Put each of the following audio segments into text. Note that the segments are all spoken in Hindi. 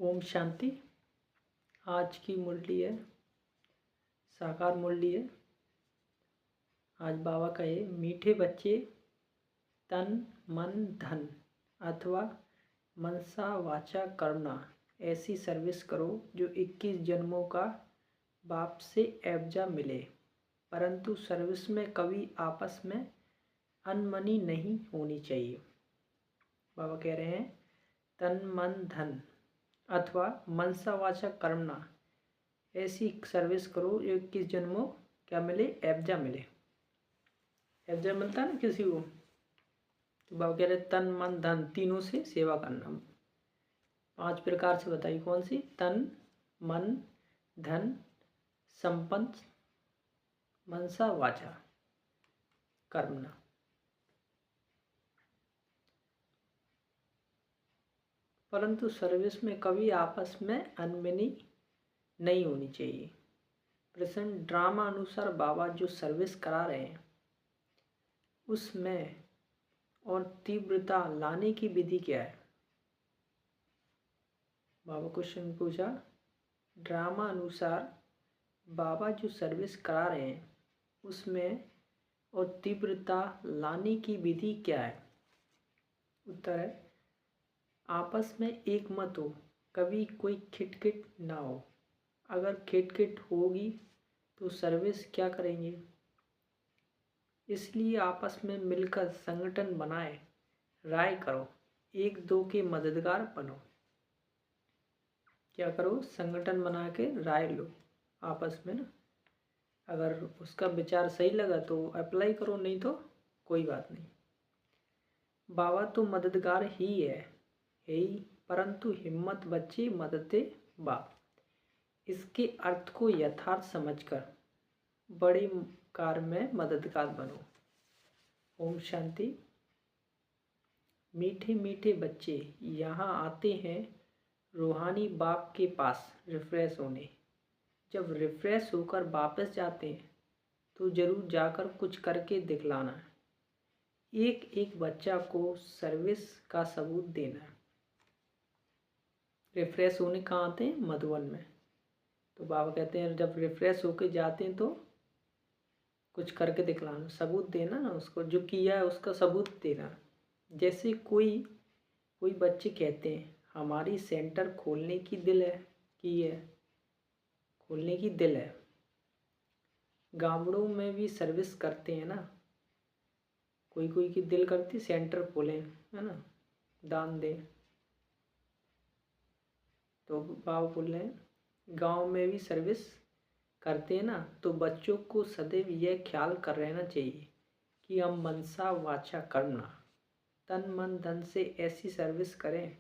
ओम शांति। आज की मुरली है साकार मुरली है। आज बाबा कहे, मीठे बच्चे तन मन धन अथवा मनसा वाचा कर्मणा ऐसी सर्विस करो जो 21 जन्मों का बाप से एवजा मिले, परंतु सर्विस में कभी आपस में अनमनी नहीं होनी चाहिए। बाबा कह रहे हैं तन मन धन अथवा मनसा वाचा कर्मणा ऐसी सर्विस करो जो 21 जन्मों क्या मिले, एवजा मिले। एवजा मिलता है ना किसी को, तो बाबा कह रहे तन मन धन तीनों से सेवा करना। 5 प्रकार से बताइए कौन सी? तन मन धन संपन्न मनसा वाचा कर्मणा। परंतु सर्विस में कभी आपस में अनबनी नहीं होनी चाहिए। प्रेजेंट ड्रामा अनुसार बाबा जो सर्विस करा रहे हैं उसमें और तीव्रता लाने की विधि क्या है? बाबा क्वेश्चन पूछा, ड्रामा अनुसार बाबा जो सर्विस करा रहे हैं उसमें और तीव्रता लाने की विधि क्या है? उत्तर है आपस में एक मत हो, कभी कोई खिटखिट ना हो। अगर खिटखिट होगी तो सर्विस क्या करेंगे? इसलिए आपस में मिलकर संगठन बनाए, राय करो, एक दो के मददगार बनो। क्या करो? संगठन बना के राय लो आपस में ना। अगर उसका विचार सही लगा तो अप्लाई करो, नहीं तो कोई बात नहीं। बाबा तो मददगार ही है ही, परंतु हिम्मत बच्चे मददे बाप। इसके अर्थ को यथार्थ समझकर बड़ी कार्य में मददगार बनो। ओम शांति। मीठे मीठे बच्चे यहाँ आते हैं रूहानी बाप के पास रिफ्रेश होने। जब रिफ्रेश होकर वापस जाते हैं तो ज़रूर जाकर कुछ करके दिखलाना है। एक एक बच्चा को सर्विस का सबूत देना है। रिफ्रेश होने कहाँ आते हैं? मधुबन में। तो बाबा कहते हैं जब रिफ्रेश होके जाते हैं तो कुछ करके दिखलाना, सबूत देना ना, उसको जो किया है उसका सबूत देना। जैसे कोई बच्चे कहते हैं हमारी सेंटर खोलने की दिल है खोलने की दिल है। गांवों में भी सर्विस करते हैं ना, कोई की दिल करती सेंटर खोलें, है ना, दान दें। तो बाबा बोल रहे हैं गांव में भी सर्विस करते हैं ना, तो बच्चों को सदैव यह ख्याल कर रहना चाहिए कि हम मनसा वाचा कर्मणा तन मन धन से ऐसी सर्विस करें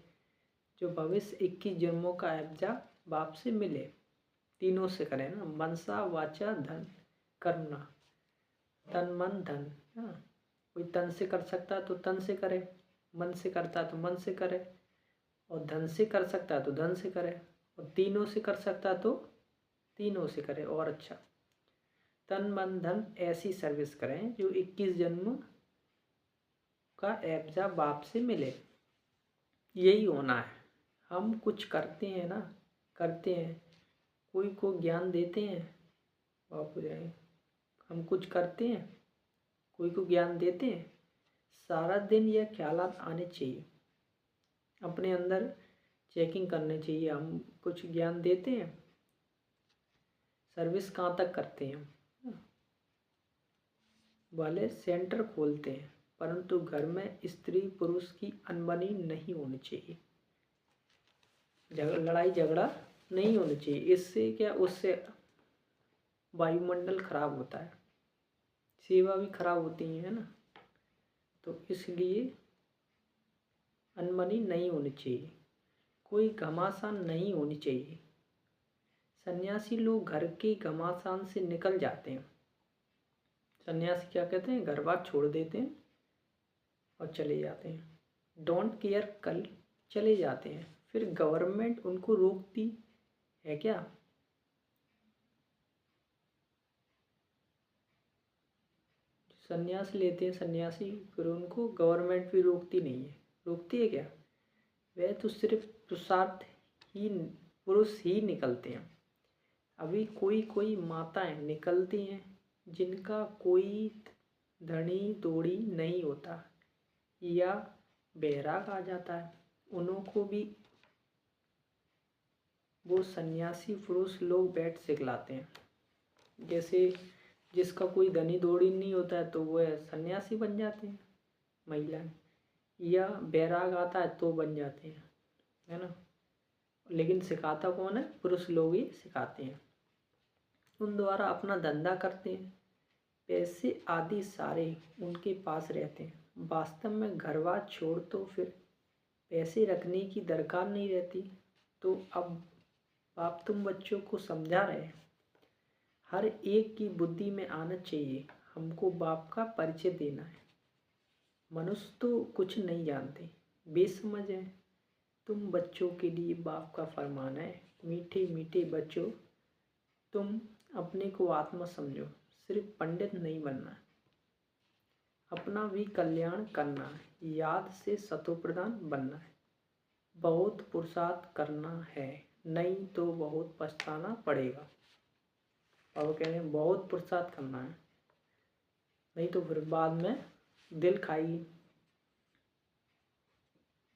जो भविष्य 21 जन्मों का एवजा बाप से मिले। तीनों से करें ना, मनसा वाचा धन कर्मणा, तन मन धन। हाँ, कोई तन से कर सकता है तो तन से करे, मन से करता है तो मन से करे, और धन से कर सकता है तो धन से करे, और तीनों से कर सकता है तो तीनों से करे और अच्छा। तन मन धन ऐसी सर्विस करें जो 21 जन्म का एवजा बाप से मिले। यही होना है। हम कुछ करते हैं ना, करते हैं, कोई को ज्ञान देते हैं, बापू जाए, हम कुछ करते हैं, कोई को ज्ञान देते हैं। सारा दिन यह ख्यालात आने चाहिए, अपने अंदर चेकिंग करने चाहिए। हम कुछ ज्ञान देते हैं, सर्विस कहाँ तक करते हैं? वाले सेंटर खोलते हैं, परंतु घर में स्त्री पुरुष की अनबनी नहीं होनी चाहिए, लड़ाई झगड़ा नहीं होनी चाहिए। इससे क्या, उससे वायुमंडल खराब होता है, सेवा भी खराब होती है ना। तो इसलिए अनबनी नहीं होनी चाहिए, कोई घमासान नहीं होनी चाहिए। सन्यासी लोग घर के घमासान से निकल जाते हैं। सन्यासी क्या कहते हैं? घर बार छोड़ देते हैं और चले जाते हैं, डोंट केयर कल चले जाते हैं। फिर गवर्नमेंट उनको रोकती है क्या? सन्यास लेते हैं सन्यासी, फिर उनको गवर्नमेंट भी रोकती नहीं है। रोकती है क्या? वह तो सिर्फ पुरुषार्थ ही निकलते हैं। अभी कोई कोई माताएं निकलती हैं जिनका कोई धनी दौड़ी नहीं होता या बैराग आ जाता है, उनको भी वो सन्यासी पुरुष लोग बैठ सिखलाते हैं। जैसे जिसका कोई धनी दौड़ी नहीं होता है तो वह सन्यासी बन जाते हैं महिलाएं, या बैराग आता है तो बन जाते हैं, है ना। लेकिन सिखाता कौन है? पुरुष लोग ही सिखाते हैं। उन द्वारा अपना धंधा करते हैं, पैसे आदि सारे उनके पास रहते हैं। वास्तव में घर बार छोड़ तो फिर पैसे रखने की दरकार नहीं रहती। तो अब बाप तुम बच्चों को समझा रहे हैं, हर एक की बुद्धि में आना चाहिए, हमको बाप का परिचय देना है। मनुष्य तो कुछ नहीं जानते, बेसमझ है। तुम बच्चों के लिए बाप का फरमान है, मीठे मीठे बच्चों, तुम अपने को आत्मा समझो, सिर्फ पंडित नहीं बनना है, अपना भी कल्याण करना है, याद से सतोप्रधान बनना है, बहुत पुरुषार्थ करना है, नहीं तो बहुत पछताना पड़ेगा। और वो कह रहे हैं बहुत पुरुषार्थ करना है, नहीं तो फिर बाद में दिल खाएगी,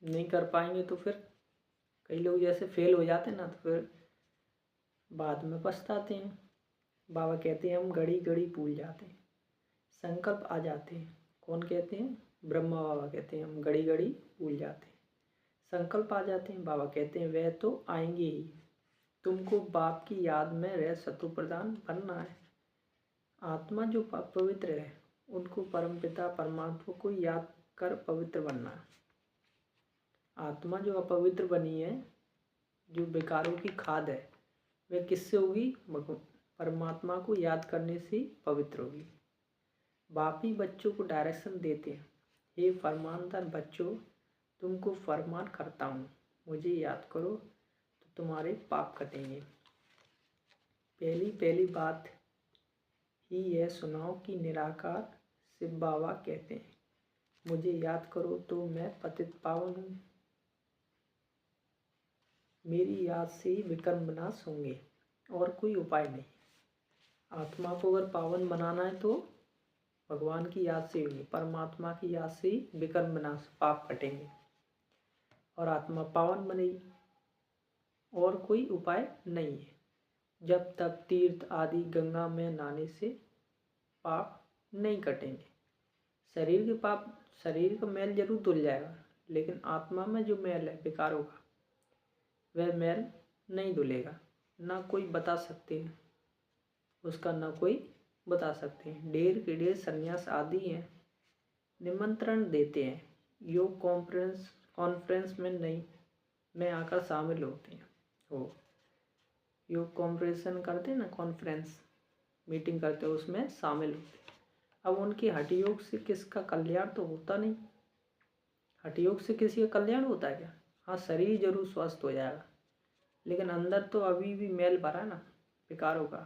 नहीं कर पाएंगे तो फिर कई लोग जैसे फेल हो जाते हैं ना, तो फिर बाद में पछताते हैं। बाबा कहते हैं हम घड़ी घड़ी भूल जाते हैं, संकल्प आ जाते हैं। कौन कहते हैं? ब्रह्मा बाबा कहते हैं हम घड़ी घड़ी भूल जाते हैं, संकल्प आ जाते हैं। बाबा कहते हैं वह तो आएंगे ही, तुमको बाप की याद में रह सतोप्रधान बनना है। आत्मा जो पवित्र है उनको परमपिता परमात्मा को याद कर पवित्र बनना है। आत्मा जो अपवित्र बनी है, जो विकारों की खाद है, वह किससे होगी? परमात्मा को याद करने से पवित्र होगी। बाप ही बच्चों को डायरेक्शन देते हैं, हे फरमानदार बच्चों, तुमको फरमान करता हूँ, मुझे याद करो तो तुम्हारे पाप कटेंगे। पहली पहली बात ही यह सुनाओ कि निराकार शिव बाबा कहते हैं, मुझे याद करो तो मैं पतित पावन हूँ, मेरी याद से ही विकर्म विनाश होंगे, और कोई उपाय नहीं। आत्मा को अगर पावन बनाना है तो भगवान की याद से होगी, परमात्मा की याद से ही विकर्म विनाश, पाप कटेंगे और आत्मा पावन बनेगी, और कोई उपाय नहीं है। जब तक तीर्थ आदि गंगा में नहाने से पाप नहीं कटेंगे। शरीर के पाप, शरीर का मैल जरूर धुल जाएगा, लेकिन आत्मा में जो मैल है विकारों का, वह मैल नहीं धुलेगा। ना कोई बता सकते हैं उसका, ना कोई बता सकते हैं। ढेर के ढेर संन्यास आदि हैं, निमंत्रण देते हैं, योग कॉन्फ्रेंस में नहीं में आकर शामिल होते हैं। हो योग कॉन्फ्रेंसन करते हैं ना, कॉन्फ्रेंस मीटिंग करते हैं, उसमें शामिल होते हैं। अब उनकी हठ योग से किसका कल्याण तो होता नहीं। हठ योग से किसी का कल्याण होता है क्या? हाँ, शरीर जरूर स्वस्थ हो जाएगा, लेकिन अंदर तो अभी भी मैल भरा है ना, विकारों का,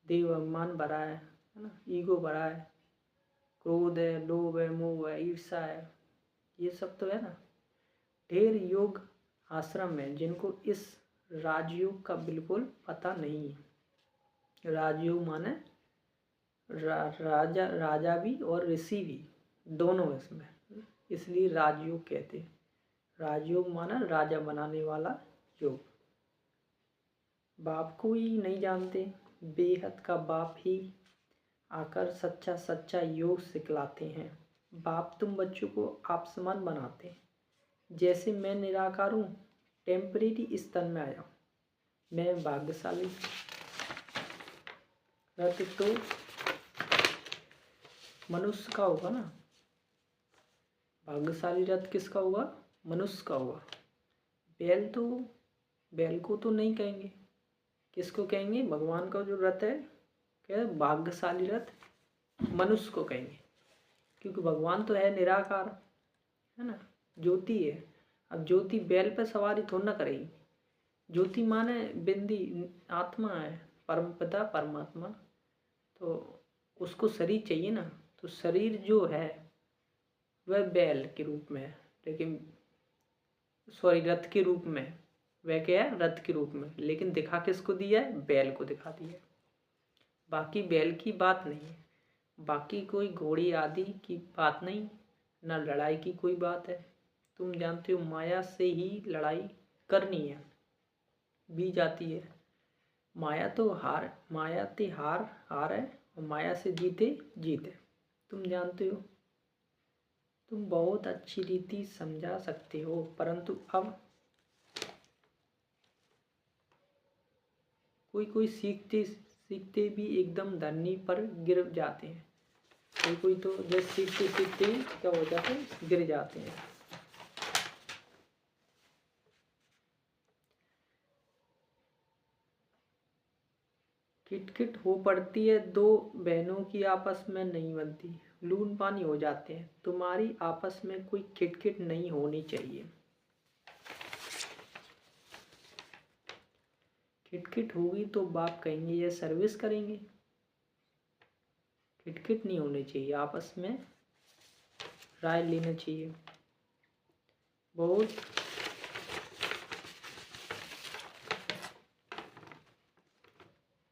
देव अभिमान भरा है ना, ईगो भरा है, क्रोध है, लोभ है, मोह है, ईर्षा है, ये सब तो है ना। ढेर योग आश्रम है जिनको इस राजयोग का बिल्कुल पता नहीं है। राजयोग माने राजा भी और ऋषि भी, दोनों इसमें, इसलिए राजयोग कहते हैं। राजयोग माना राजा बनाने वाला योग। बाप को ही नहीं जानते, बेहद का बाप ही आकर सच्चा सच्चा योग सिखलाते हैं। बाप तुम बच्चों को आप समान बनाते हैं। जैसे मैं निराकार हूँ, टेम्परेरी इस तन में आया हूँ, मैं भाग्यशाली। रथ तो मनुष्य का होगा ना, भाग्यशाली रथ किसका होगा? मनुष्य का होगा। बैल को तो नहीं कहेंगे, किसको कहेंगे? भगवान का जो रथ है, क्या भाग्यशाली रथ मनुष्य को कहेंगे, क्योंकि भगवान तो है निराकार, है ना, ज्योति है। अब ज्योति बैल पर सवारी थोड़ा ना करेगी। ज्योति माने बिंदी आत्मा है, परमपिता परमात्मा, तो उसको शरीर चाहिए ना। तो शरीर जो है वह बैल के रूप में है, लेकिन रथ के रूप में, वह क्या है, रथ के रूप में, लेकिन दिखा किसको दिया है, बैल को दिखा दिया है। बाकी बैल की बात नहीं है, बाकी कोई घोड़ी आदि की बात नहीं, ना लड़ाई की कोई बात है। तुम जानते हो माया से ही लड़ाई करनी है, भी जाती है। माया ते हार हार है, और माया से जीते जीत है। तुम जानते हो, तुम बहुत अच्छी रीति समझा सकते हो, परंतु अब कोई कोई सीखते सीखते भी एकदम धरनी पर गिर जाते हैं। कोई कोई तो जैसे सीखते सीखते ही क्या हो जाते हैं, गिर जाते हैं। किटकिट हो पड़ती है, दो बहनों की आपस में नहीं बनती, लून पानी हो जाते हैं। तुम्हारी आपस में कोई किटकिट नहीं होनी चाहिए। किटकिट होगी तो बाप कहेंगे ये सर्विस करेंगे। किटकिट नहीं होनी चाहिए, आपस में राय लेना चाहिए। बहुत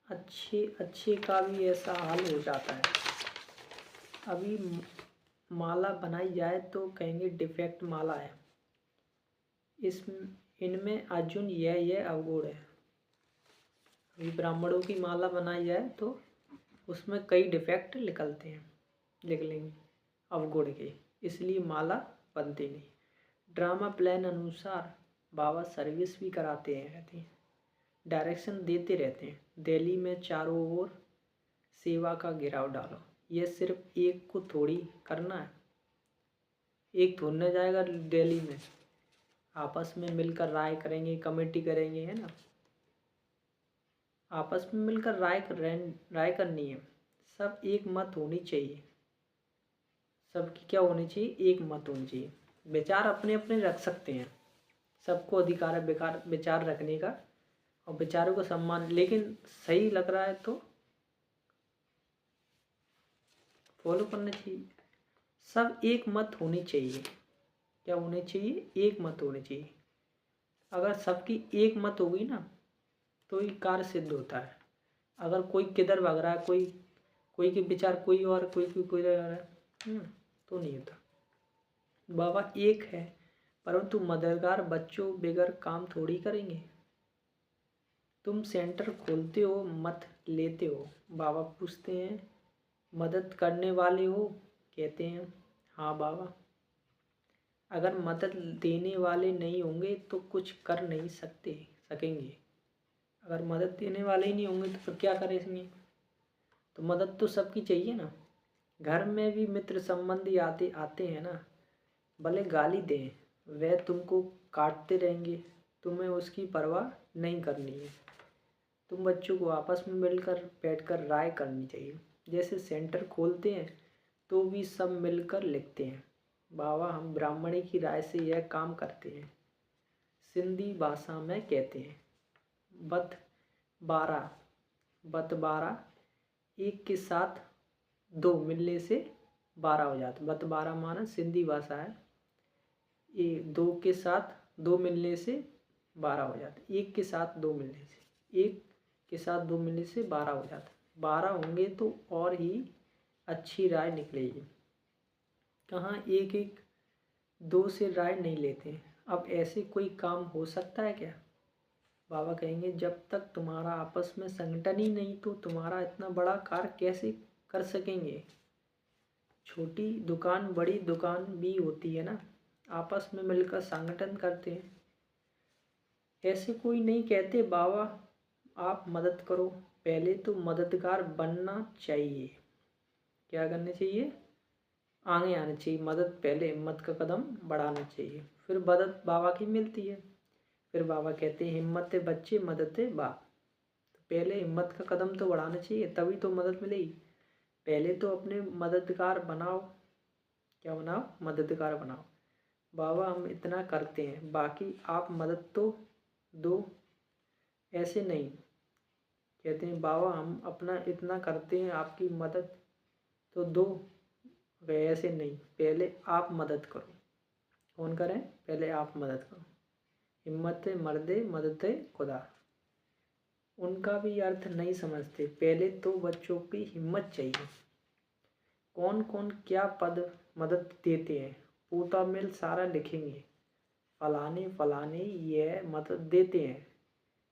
अच्छे अच्छे का भी ऐसा हाल हो जाता है। अभी माला बनाई जाए तो कहेंगे डिफेक्ट माला है, इस इनमें अर्जुन यह अवगुण है। अभी ब्राह्मणों की माला बनाई जाए तो उसमें कई डिफेक्ट निकलते हैं, लिख लेंगे अवगुण के, इसलिए माला बनती नहीं। ड्रामा प्लान अनुसार बाबा सर्विस भी कराते हैं रहते हैं, डायरेक्शन देते रहते हैं। दिल्ली में चारों ओर सेवा का घेराव डालो। यह सिर्फ एक को थोड़ी करना है, एक थोड़ी ना जाएगा दिल्ली में। आपस में मिलकर राय करेंगे, कमेटी करेंगे, है ना। आपस में मिलकर राय करनी है। सब एक मत होनी चाहिए, सबकी क्या होनी चाहिए, एक मत होनी चाहिए। विचार अपने अपने रख सकते हैं, सबको अधिकार है विचार रखने का, और विचारों का सम्मान, लेकिन सही लग रहा है तो फॉलो करना चाहिए। सब एक मत होनी चाहिए, क्या होनी चाहिए, एक मत होनी चाहिए। अगर सबकी एक मत होगी ना तो ये कार्य सिद्ध होता है। अगर कोई किधर भाग रहा है, कोई के विचार कोई और, कोई जा रहा है, तो नहीं होता। बाबा एक है, परंतु मददगार बच्चों बगैर काम थोड़ी करेंगे। तुम सेंटर खोलते हो, मत लेते हो। बाबा पूछते हैं मदद करने वाले हो, कहते हैं हाँ बाबा। अगर मदद देने वाले नहीं होंगे तो कुछ कर नहीं सकेंगे। अगर मदद देने वाले ही नहीं होंगे तो फिर क्या करेंगे। तो मदद तो सबकी चाहिए ना। घर में भी मित्र संबंधी आते हैं ना, भले गाली दें, वह तुमको काटते रहेंगे, तुम्हें उसकी परवाह नहीं करनी है। तुम बच्चों को आपस में मिलकर बैठकर राय करनी चाहिए। जैसे सेंटर खोलते हैं तो भी सब मिलकर लिखते हैं बाबा हम ब्राह्मणी की राय से यह काम करते हैं। सिंधी भाषा में कहते हैं बत बारह, एक के साथ दो मिलने से 12 हो जाता। बत 12 माना सिंधी भाषा है, ये दो के साथ दो मिलने से 12 हो जाता। एक के साथ दो मिलने से 12 हो जाता। 12 होंगे तो और ही अच्छी राय निकलेगी। कहाँ एक एक दो से राय नहीं लेते। अब ऐसे कोई काम हो सकता है क्या। बाबा कहेंगे जब तक तुम्हारा आपस में संगठन ही नहीं तो तुम्हारा इतना बड़ा कार्य कैसे कर सकेंगे। छोटी दुकान बड़ी दुकान भी होती है ना, आपस में मिलकर संगठन करते हैं। ऐसे कोई नहीं कहते बाबा आप मदद करो, पहले तो मददगार बनना चाहिए। क्या करना चाहिए, आगे आना चाहिए। मदद पहले हिम्मत का कदम बढ़ाना चाहिए, फिर मदद बाबा की मिलती है। फिर बाबा कहते हैं हिम्मत है बच्चे, मदद है बाप। तो पहले हिम्मत का कदम तो बढ़ाना चाहिए, तभी तो मदद मिलेगी। पहले तो अपने मददगार बनाओ। क्या बनाओ, मददगार बनाओ। बाबा हम इतना करते हैं, बाकी आप मदद तो दो। ऐसे नहीं कहते हैं बाबा हम अपना इतना करते हैं, आपकी मदद तो दो। ऐसे नहीं, पहले आप मदद करो। कौन करें, पहले आप मदद करो। हिम्मत मर्दे मदद खुदा। उनका भी अर्थ नहीं समझते। पहले तो बच्चों की हिम्मत चाहिए। कौन कौन क्या पद मदद देते हैं, पूता मिल सारा लिखेंगे। फलाने फलाने यह मदद देते हैं,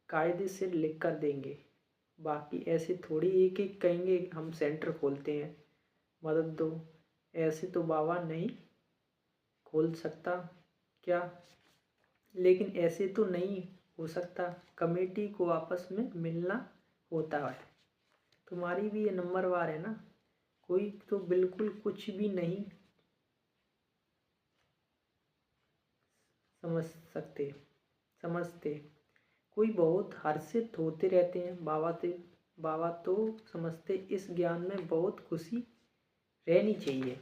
कायदे से लिख कर देंगे। बाकी ऐसे थोड़ी एक एक कहेंगे हम सेंटर खोलते हैं, मदद दो। ऐसे तो बाबा नहीं खोल सकता क्या? लेकिन ऐसे तो नहीं हो सकता, कमेटी को आपस में मिलना होता है। तुम्हारी भी ये नंबरवार है ना, कोई तो बिल्कुल कुछ भी नहीं समझते। कोई बहुत हर्षित होते रहते हैं। बाबा तो समझते इस ज्ञान में बहुत खुशी रहनी चाहिए।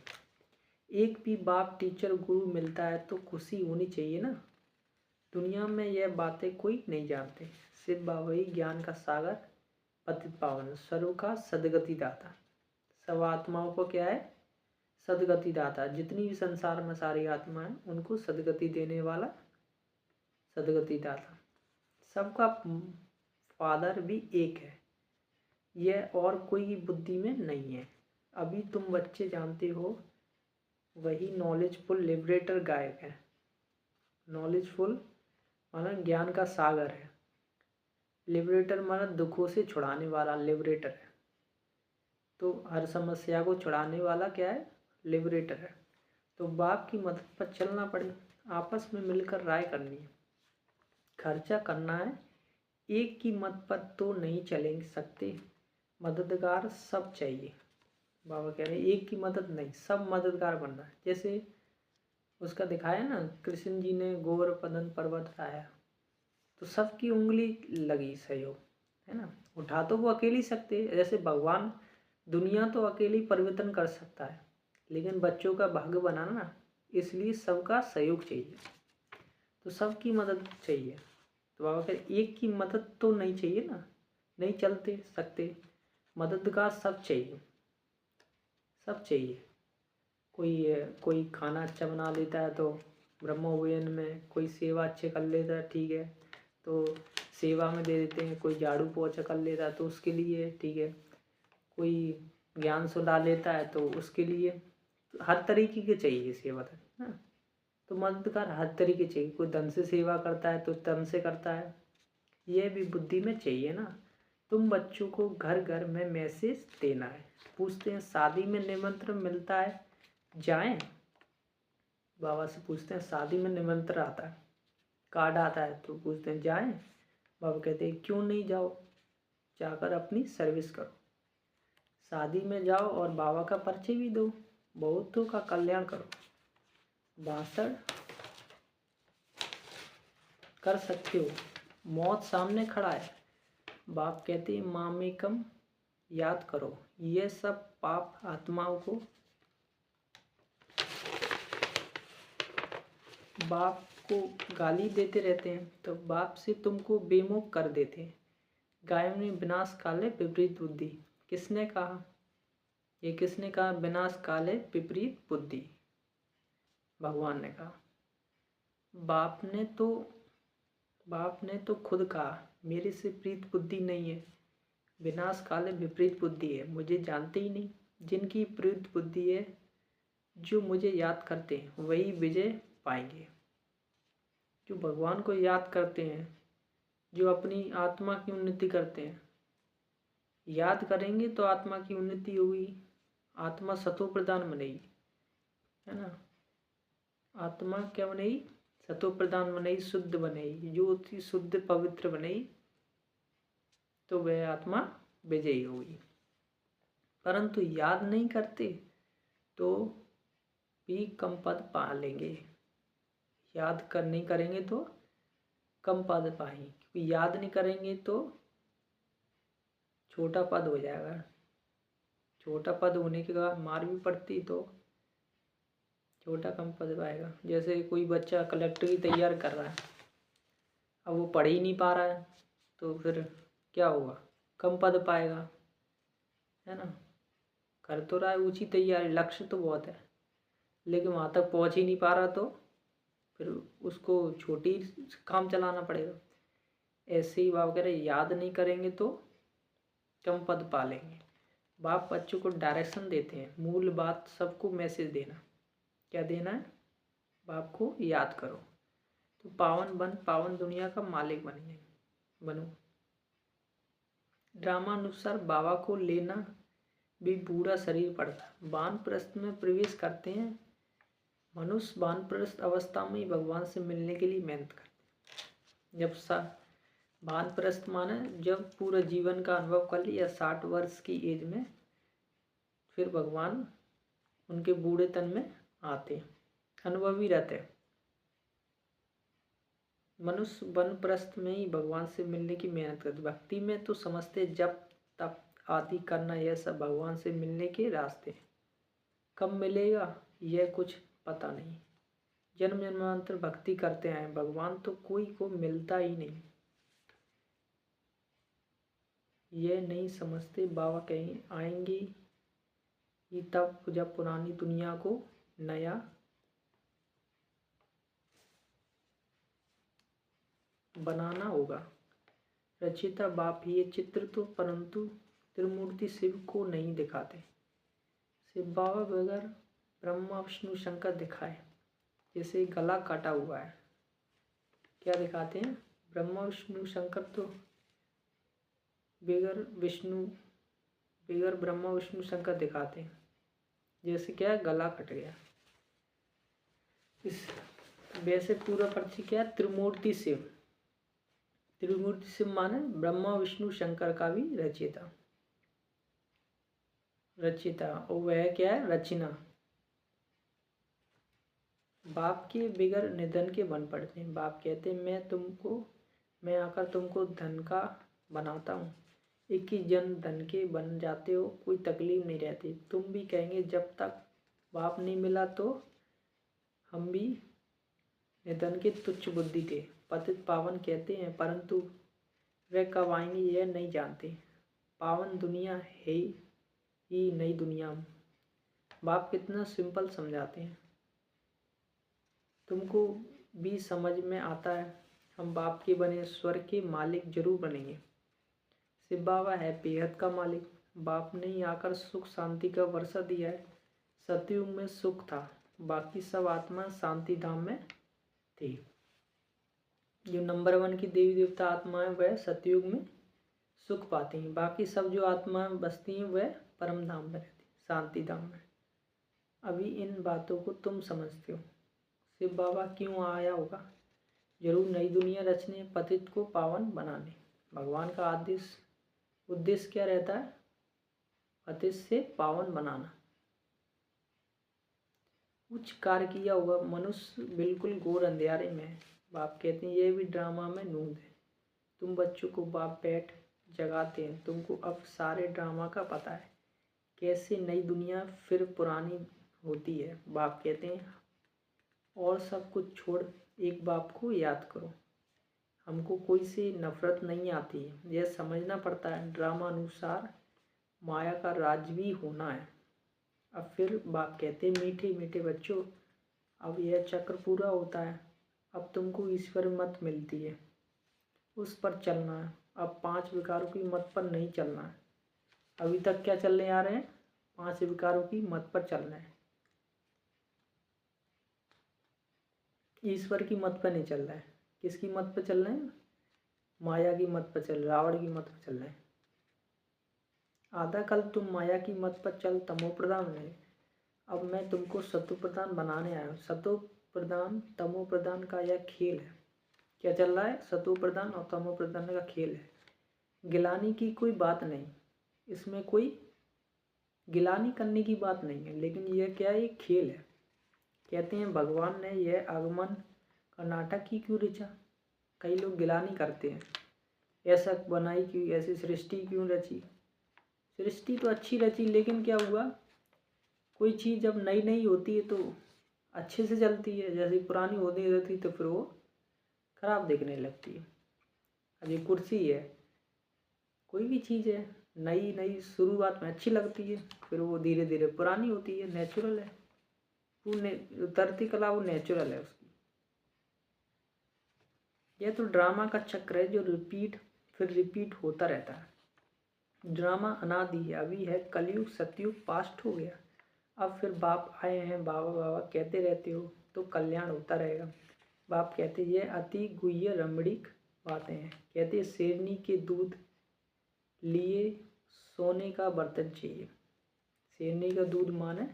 एक भी बाप टीचर गुरु मिलता है तो खुशी होनी चाहिए ना। दुनिया में यह बातें कोई नहीं जानते। शिव बाबा ही ज्ञान का सागर, पतित पावन, सर्व का सदगति दाता। सब आत्माओं को क्या है? सदगति दाता। जितनी भी संसार में सारी आत्मा है उनको सदगति देने वाला सदगति दाता। सबका फादर भी एक है, यह और कोई बुद्धि में नहीं है। अभी तुम बच्चे जानते हो, वही नॉलेजफुल लिबरेटर गायक है। नॉलेजफुल माना ज्ञान का सागर है, लिबरेटर माना दुखों से छुड़ाने वाला लिबरेटर है। तो हर समस्या को छुड़ाने वाला क्या है? लिबरेटर है। तो बाप की मदद पर चलना पड़े, आपस में मिलकर राय करनी है, खर्चा करना है। एक की मत पर तो नहीं चल सकते, मददगार सब चाहिए। बाबा कह रहे हैं एक की मदद नहीं, सब मददगार बनना है। जैसे उसका दिखाया ना, कृष्ण जी ने गोवर पदन पर्वत उठाया तो सबकी उंगली लगी सहयोग, है ना। उठा तो वो अकेले सकते, जैसे भगवान दुनिया तो अकेले परिवर्तन कर सकता है, लेकिन बच्चों का भाग्य बनाना ना, इसलिए सबका सहयोग चाहिए। तो सबकी मदद चाहिए। तो बाबा कह एक की मदद तो नहीं चाहिए ना, नहीं चलते सकते, मददगार सब चाहिए, सब चाहिए। कोई खाना अच्छा बना लेता है तो ब्रह्मोपयन में, कोई सेवा अच्छे कर लेता है, ठीक है, तो सेवा में दे देते हैं। कोई झाड़ू पोछा कर लेता है तो उसके लिए, ठीक है। कोई ज्ञान सुना लेता है तो उसके लिए। तो हर तरीके के चाहिए सेवा तक ना। तो मददगार हर तरीके चाहिए। कोई धन से सेवा करता है तो तन से करता है, यह भी बुद्धि में चाहिए ना। तुम बच्चों को घर घर में मैसेज देना है। पूछते हैं शादी में निमंत्रण मिलता है, जाएं? बाबा से पूछते हैं शादी में निमंत्रण आता है, कार्ड आता है, तो पूछते हैं जाएं? बाबा कहते हैं क्यों नहीं, जाओ, जाकर अपनी सर्विस करो। शादी में जाओ और बाबा का परिचय भी दो, बहुतों का कल्याण करो। 62 कर सकते हो, मौत सामने खड़ा है। बाप कहते हैं मामेकम याद करो। ये सब पाप आत्माओं को बाप को गाली देते रहते हैं, तो बाप से तुमको बेमुख कर देते हैं। गायों ने विनाश काले विपरीत बुद्धि, किसने कहा? ये किसने कहा? विनाश काले विपरीत बुद्धि, भगवान ने कहा। बाप ने तो खुद कहा मेरे से प्रीत बुद्धि नहीं है, विनाश काले विपरीत बुद्धि है, मुझे जानते ही नहीं। जिनकी प्रीत बुद्धि है, जो मुझे याद करते हैं वही विजय पाएंगे। जो भगवान को याद करते हैं, जो अपनी आत्मा की उन्नति करते हैं, याद करेंगे तो आत्मा की उन्नति होगी, आत्मा सतो प्रधान बनेगी, है ना। आत्मा क्या बनेगी? सतो प्रधान बनेगी, शुद्ध बनेगी, ज्योति शुद्ध पवित्र बनेगी, तो वह आत्मा विजयी होगी। परंतु याद नहीं करते तो भी कम पद पा लेंगे। याद कर नहीं करेंगे तो कम पद पाएंगे, क्योंकि याद नहीं करेंगे तो छोटा पद हो जाएगा। छोटा पद होने के बाद मार भी पड़ती तो छोटा कम पद पाएगा। जैसे कोई बच्चा कलेक्टर की तैयारी कर रहा है, अब वो पढ़ ही नहीं पा रहा है, तो फिर क्या होगा? कम पद पाएगा, है ना। कर तो रहा है ऊंची तैयारी, लक्ष्य तो बहुत है, लेकिन वहाँ तक पहुँच ही नहीं पा रहा तो फिर उसको छोटी काम चलाना पड़ेगा। ऐसे ही बाप कह रहे याद नहीं करेंगे तो कम पद पालेंगे। बाप बच्चों को डायरेक्शन देते हैं, मूल बात सबको मैसेज देना। क्या देना है? बाप को याद करो तो पावन दुनिया का मालिक बनो। ड्रामानुसार बाबा को लेना भी पूरा शरीर पड़ता है। वानप्रस्थ में प्रवेश करते हैं मनुष्य। वानप्रस्थ अवस्था में ही भगवान से मिलने के लिए मेहनत करते हैं। जब वानप्रस्थ माने जब पूरा जीवन का अनुभव कर लिया 60 वर्ष की एज में, फिर भगवान उनके बूढ़े तन में आते हैं, अनुभवी रहते हैं। मनुष्य वानप्रस्थ में ही भगवान से मिलने की मेहनत करते। भक्ति में तो समझते जब तप आदि करना, यह सब भगवान से मिलने के रास्ते हैं। कब मिलेगा यह कुछ पता नहीं। जन्म जन्मांतर भक्ति करते आए, भगवान तो कोई को मिलता ही नहीं। यह नहीं समझते बाबा कहीं आएंगे ही तब जब पुरानी दुनिया को नया बनाना होगा। रचिता बाप ही ये चित्र तो, परंतु त्रिमूर्ति शिव को नहीं दिखाते। शिव बाबा बगैर ब्रह्मा विष्णु शंकर दिखाए, जैसे गला काटा हुआ है। क्या दिखाते हैं? ब्रह्मा विष्णु शंकर तो बगैर ब्रह्मा विष्णु शंकर दिखाते हैं, जैसे क्या है, गला कट गया। इस वैसे पूरा पर्ची क्या है? त्रिमूर्ति शिव। त्रिमूर्ति शिव माने ब्रह्मा विष्णु शंकर का भी रचिता और वह क्या है? रचना। बाप के बिगर निधन के बन पड़ते हैं। बाप कहते हैं मैं आकर तुमको धन का बनाता हूँ। 21 जन धन के बन जाते हो, कोई तकलीफ नहीं रहती। तुम भी कहेंगे जब तक बाप नहीं मिला तो हम भी निधन के तुच्छ बुद्धि थे। पतित पावन कहते हैं, परंतु वे कब आएंगे यह नहीं जानते। पावन दुनिया है ही नई दुनिया में। बाप कितना सिंपल समझाते हैं, तुमको भी समझ में आता है। हम बाप के बने स्वर्ग के मालिक जरूर बनेंगे। शिव बाबा है बेहद का मालिक। बाप ने ही आकर सुख शांति का वर्षा दिया है। सतयुग में सुख था, बाकी सब आत्मा शांति धाम में थी। जो नंबर 1 की देवी देवता आत्माएं वह सतयुग में सुख पाती हैं। बाकी सब जो आत्माएं बसती हैं वह परम धाम में रहती, शांति धाम में। अभी इन बातों को तुम समझते हो। शिव बाबा क्यों आया होगा? जरूर नई दुनिया रचने, पतित को पावन बनाने। भगवान का उद्देश्य क्या रहता है? पतित से पावन बनाना। उच्च कार्य किया होगा। मनुष्य बिल्कुल घोर अंधेरे में है। बाप कहते हैं ये भी ड्रामा में नूंद है। तुम बच्चों को बाप बैठ जगाते हैं। तुमको अब सारे ड्रामा का पता है, कैसे नई दुनिया फिर पुरानी होती है। बाप कहते हैं और सब कुछ छोड़ एक बाप को याद करो। हमको कोई से नफरत नहीं आती है। यह समझना पड़ता है ड्रामा अनुसार माया का राज भी होना है। अब फिर बाप कहते हैं मीठे मीठे बच्चों, अब यह चक्र पूरा होता है। अब तुमको ईश्वर मत मिलती है, उस पर चलना है। अब 5 विकारों की मत पर नहीं चलना है। अभी तक क्या चलने आ रहे हैं? 5 विकारों की मत पर चलना है। ईश्वर की मत पर नहीं चल रहा है। किसकी मत पर चल रहे हैं? माया की मत पर चल, रावण की मत पर चल रहे हैं। आधा कल तुम माया की मत पर चल तमो प्रधान रहे, अब मैं तुमको सतो प्रधान बनाने आया हूँ। सतो प्रधान तमो प्रधान का यह खेल है। क्या चल रहा है? सतो प्रधान और तमो प्रधान का खेल है। गिलानी की कोई बात नहीं, इसमें कोई गिलानी करने की बात नहीं है, लेकिन यह क्या है? एक खेल है। कहते हैं भगवान ने यह आगमन का नाटक ही क्यों रचा? कई लोग गिलानी करते हैं, ऐसा बनाई क्यों, ऐसी सृष्टि क्यों रची? सृष्टि तो अच्छी रची, लेकिन क्या हुआ? कोई चीज़ जब नई नई होती है तो अच्छे से चलती है, जैसे पुरानी होती रहती तो फिर वो खराब दिखने लगती है। अब ये कुर्सी है, कोई भी चीज़ है, नई नई शुरुआत में अच्छी लगती है, फिर वो धीरे धीरे पुरानी होती है। नेचुरल है, वो उतरती कला वो नेचुरल है उसकी। यह तो ड्रामा का चक्र है जो रिपीट होता रहता है। ड्रामा अनादि है, अभी है कलयुग, सतयुग पास्ट हो गया, अब फिर बाप आए हैं, बाबा बाबा कहते रहते हो तो कल्याण होता रहेगा। बाप कहते ये अति गुह्य रमणीक बातें हैं। कहते शेरनी के दूध लिए सोने का बर्तन चाहिए। शेरनी का दूध माने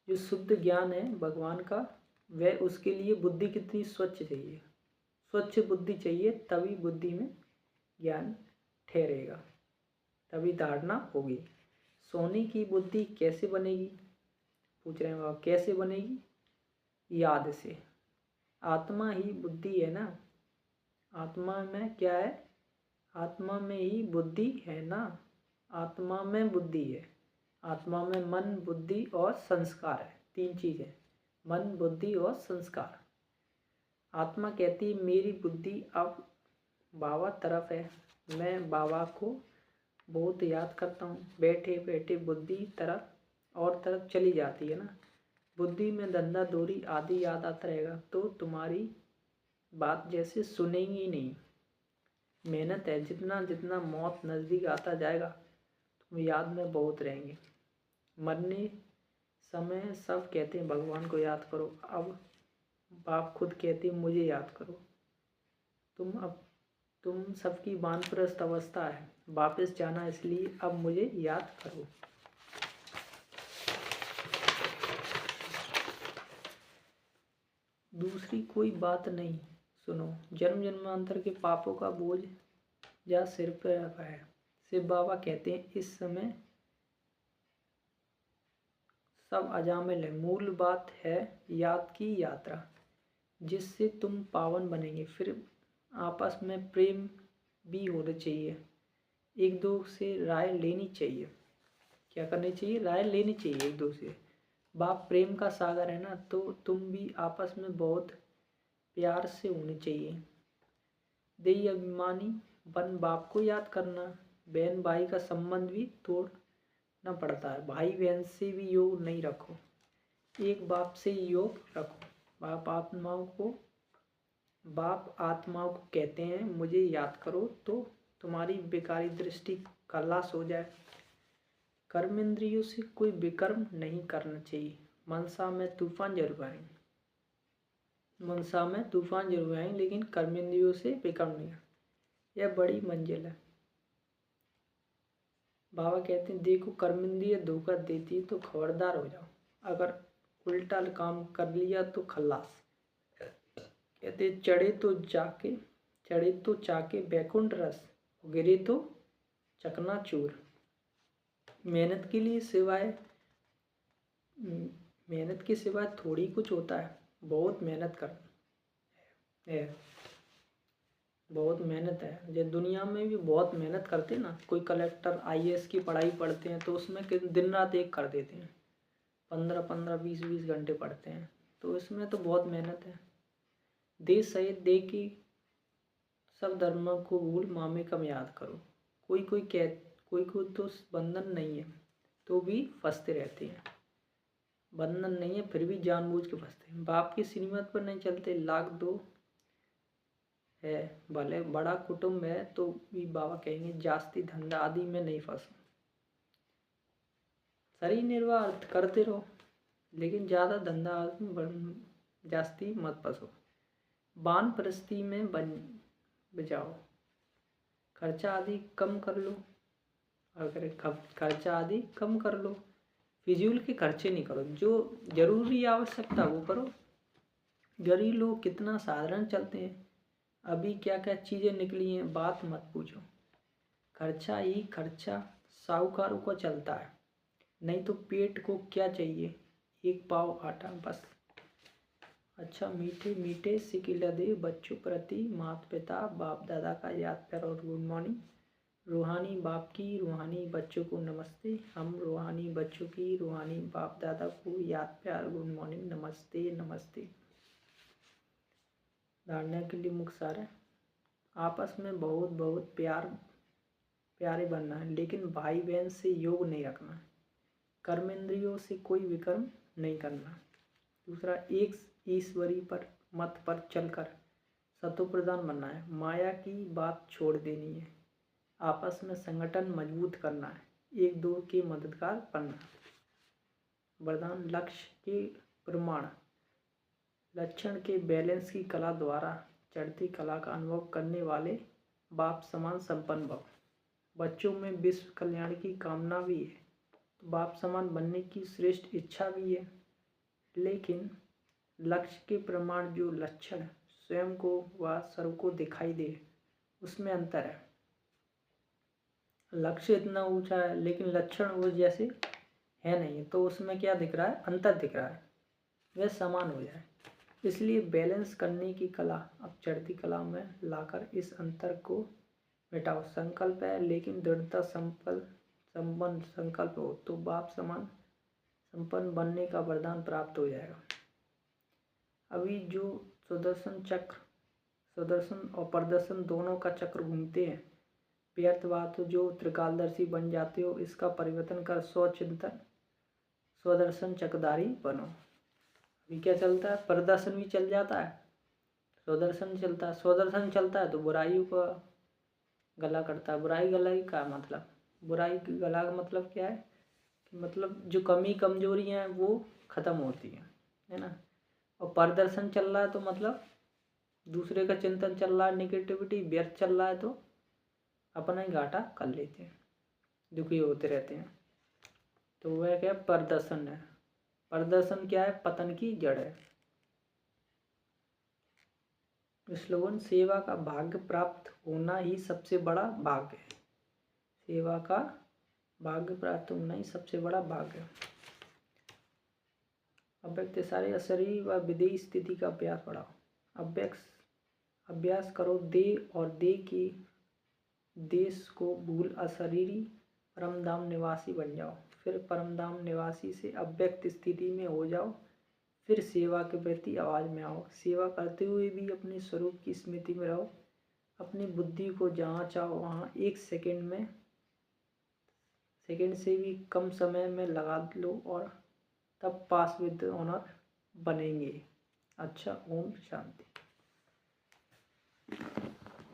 जो शुद्ध ज्ञान है भगवान का, वह उसके लिए बुद्धि कितनी स्वच्छ चाहिए, स्वच्छ बुद्धि चाहिए, तभी बुद्धि में ज्ञान ठहरेगा, तभी धारणा होगी। सोने की बुद्धि कैसे बनेगी, पूछ रहे हैं बाबा, कैसे बनेगी? याद से। आत्मा ही बुद्धि है ना, आत्मा में क्या है? आत्मा में ही बुद्धि है ना, आत्मा में बुद्धि है। आत्मा में मन, बुद्धि और संस्कार है, तीन चीज़ें, मन, बुद्धि और संस्कार। आत्मा कहती है मेरी बुद्धि अब बाबा तरफ है, मैं बाबा को बहुत याद करता हूँ। बैठे बैठे बुद्धि तरफ चली जाती है ना, बुद्धि में धंधा दूरी आदि याद आता रहेगा तो तुम्हारी बात जैसे सुनेंगी ही नहीं। मेहनत है, जितना जितना मौत नज़दीक आता जाएगा तुम याद में बहुत रहेंगे। मरने समय सब कहते हैं भगवान को याद करो, अब बाप खुद कहते हैं मुझे याद करो। तुम सबकी वानप्रस्थ अवस्था है, वापस जाना, इसलिए अब मुझे याद करो। दूसरी कोई बात नहीं, सुनो, जन्म जन्मांतर के पापों का बोझ जा सिर पर रखा है। शिव बाबा कहते हैं इस समय सब अजामिल है, मूल बात है याद की यात्रा, जिससे तुम पावन बनेंगे। फिर आपस में प्रेम भी होना चाहिए, एक दो से राय लेनी चाहिए। क्या करनी चाहिए? राय लेनी चाहिए एक दो से। बाप प्रेम का सागर है ना, तो तुम भी आपस में बहुत प्यार से होने चाहिए। देही अभिमानी बन बाप को याद करना। बहन भाई का संबंध भी तोड़ना पड़ता है, भाई बहन से भी योग नहीं रखो, एक बाप से योग रखो। बाप आत्माओं को कहते हैं मुझे याद करो तो तुम्हारी बेकारी दृष्टि खलास हो जाए। कर्म इंद्रियों से कोई विकर्म नहीं करना चाहिए। मनसा में तूफान जरूर आएंगे, लेकिन कर्म इंद्रियों से विकर्म नहीं। यह बड़ी मंजिल है। बाबा कहते हैं देखो कर्म इंद्रिय धोखा देती है तो खबरदार हो जाओ, अगर उल्टा काम कर लिया तो खल्लास। कहते चढ़े तो चाके बैकुंठ रस, गिरे तो चकनाचूर। मेहनत के सिवाय थोड़ी कुछ होता है, बहुत मेहनत करना है, बहुत मेहनत है। जो दुनिया में भी बहुत मेहनत करते हैं ना, कोई कलेक्टर IAS की पढ़ाई पढ़ते हैं तो उसमें दिन रात एक कर देते हैं, 15-15 20-20 घंटे पढ़ते हैं, तो इसमें तो बहुत मेहनत है। देश सहित दे की सब धर्मों को भूल मामे कम याद करो। कोई तो बंधन नहीं है तो भी फंसते रहते हैं, बंधन नहीं है फिर भी जानबूझ के फंसते हैं। बाप की श्रीमत पर नहीं चलते, लाख दो है भले बड़ा कुटुंब है तो भी बाबा कहेंगे जास्ती धंधा आदि में नहीं फंसो। शरीर निर्वाह करते रहो, लेकिन ज़्यादा धंधा जास्ती मत फंसो। बान परस्ती में बचाओ, खर्चा आदि कम कर लो। अगर खर्चा आदि कम कर लो, फिजूल के खर्चे नहीं करो, जो जरूरी आवश्यकता वो करो। गरीब लोग कितना साधारण चलते हैं, अभी क्या क्या चीज़ें निकली हैं बात मत पूछो। खर्चा ही खर्चा साहूकारों को चलता है, नहीं तो पेट को क्या चाहिए, एक पाव आटा बस। अच्छा मीठे मीठे सिकिला दे बच्चों प्रति माता पिता बाप दादा का याद प्यार और गुड मॉर्निंग। रूहानी बाप की रूहानी बच्चों को नमस्ते। हम रूहानी बच्चों की रूहानी बाप दादा को याद प्यार गुड मॉर्निंग, नमस्ते नमस्ते। धारणा के लिए मुख्य सार है आपस में बहुत बहुत प्यारे बनना है, लेकिन भाई बहन से योग नहीं रखना है। कर्म इंद्रियों से कोई विकर्म नहीं करना। दूसरा, एक ईश्वरी पर मत पर चलकर सतो प्रधान बनना है, माया की बात छोड़ देनी है, आपस में संगठन मजबूत करना है, एक दो के मददगार बनना। वरदान लक्ष्य के प्रमाण, लक्षण के बैलेंस की कला द्वारा चढ़ती कला का अनुभव करने वाले बाप समान संपन्न भव। बच्चों में विश्व कल्याण की कामना भी है, तो बाप समान बनने की श्रेष्ठ इच्छा भी है, लेकिन लक्ष्य के प्रमाण जो लक्षण स्वयं को व सर्व को दिखाई दे उसमें अंतर है। लक्ष्य इतना ऊंचा है लेकिन लक्षण वो जैसे है नहीं, तो उसमें क्या दिख रहा है, अंतर दिख रहा है, वह समान हो जाए। इसलिए बैलेंस करने की कला अब चढ़ती कला में लाकर इस अंतर को मिटाओ। संकल्प है लेकिन दृढ़ता संपन्न संकल्प हो तो बाप समान संपन्न बनने का वरदान प्राप्त हो जाएगा। अभी जो सुदर्शन और प्रदर्शन दोनों का चक्र घूमते हैं, व्यर्थ बात हो जो त्रिकालदर्शी बन जाते हो, इसका परिवर्तन कर स्वचिंतन स्वदर्शन चक्रधारी बनो। अभी क्या चलता है, प्रदर्शन भी चल जाता है, स्वदर्शन चलता है। स्वदर्शन चलता है तो बुराइयों का गला करता है। बुराई गला ही का मतलब, बुराई गला का मतलब क्या है कि मतलब जो कमी कमजोरी हैं वो खत्म होती है ना। और प्रदर्शन चल रहा है तो मतलब दूसरे का चिंतन चल रहा है, निगेटिविटी व्यर्थ चल रहा है तो अपना ही घाटा कर लेते हैं, दुखी होते रहते हैं। तो वह क्या प्रदर्शन है। प्रदर्शन क्या है, पतन की जड़ है। स्लोगन सेवा का भाग्य प्राप्त होना ही सबसे बड़ा भाग्य है। सेवा का भाग्य प्राप्त होना ही सबसे बड़ा भाग्य है। अव्यक्त सारे अशरीरी व विदेही स्थिति का अभ्यास बढ़ाओ। अभ्यास करो दे और दे की देश को भूल अशरीरी परमधाम निवासी बन जाओ। फिर परमधाम निवासी से अव्यक्त स्थिति में हो जाओ, फिर सेवा के प्रति आवाज में आओ। सेवा करते हुए भी अपने स्वरूप की स्मृति में रहो। अपनी बुद्धि को जहाँ चाहो वहाँ एक सेकंड से भी कम समय में लगा लो और तब पास विद ऑनर बनेंगे। अच्छा, ओम शांति।